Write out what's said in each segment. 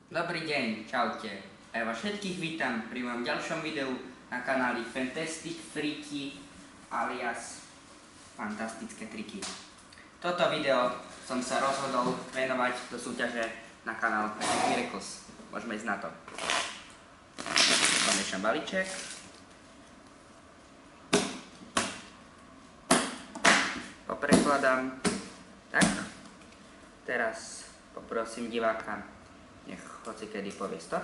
Dobrý deň, čaute. A ja vás všetkých vítam pri mojom ďalšom videu na kanáli Fantastic Freaky alias Fantastické triky. Toto video som sa rozhodol venovať do súťaže na kanál Magic Miracles. Môžeme ísť na to. Pomiešam balíček. Poprekladám. Tak. Teraz poprosím diváka, nech hocikedy povie stop.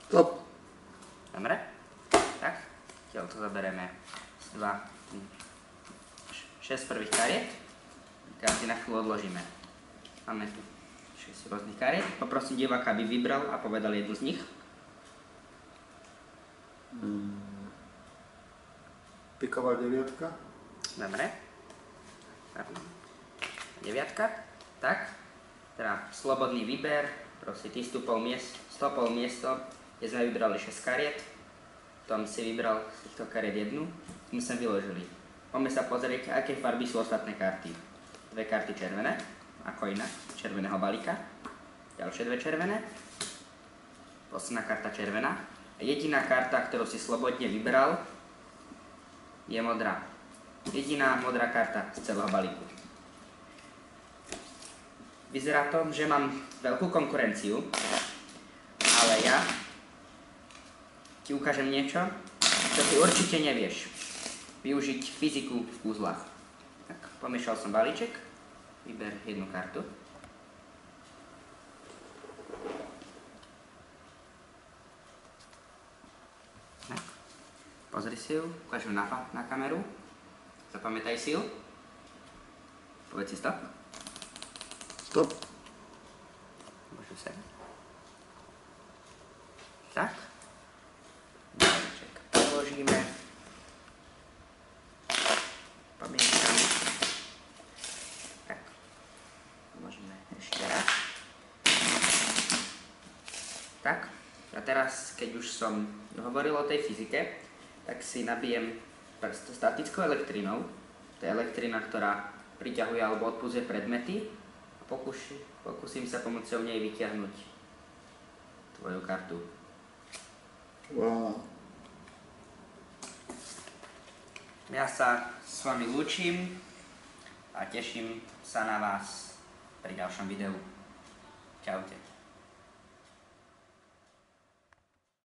Stop. Dobre? Tak, tiaľ to zaberieme z 2, 6 prvých kariet. Teraz si na chvíľu odložíme. Máme tu 6 rôznych kariet. Poprosím diváka, aby vybral a povedal jednu z nich. Piková deviatka. Dobre. 9. Tak. Teda slobodný výber. Proste ty stopol miesto, kde sme vybrali 6 kariet. Tom si vybral z týchto kariet jednu. My sme vyložili. Poďme sa pozrieť, aké farby sú ostatné karty. 2 karty červené, ako inak, červeného balíka. Ďalšie 2 červené. Posledná karta červená. A jediná karta, ktorú si slobodne vybral, je modrá. Jediná modrá karta z celého balíku. Vyzerá to, že mám veľkú konkurenciu, ale ja ti ukážem niečo, čo ty určite nevieš. Využiť fyziku v kúzlach. Tak, pomiešal som balíček, vyber jednu kartu. Tak, pozri si ju, ukážem na kameru. Zapamätaj si ju. Povedz si stop. Stop. Môžu sa. Tak. Balíček položíme. Pomiešam. Tak. Môžeme ešte raz. Tak. A teraz, keď už som hovoril o tej fyzike, tak si nabijem prst statickou elektrínou. To je elektrina, ktorá priťahuje alebo odpudzuje predmety. Pokúsim sa pomocou nej vyťahnuť tvoju kartu. Wow. Ja sa s vami lúčim a teším sa na vás pri ďalšom videu. Čaute.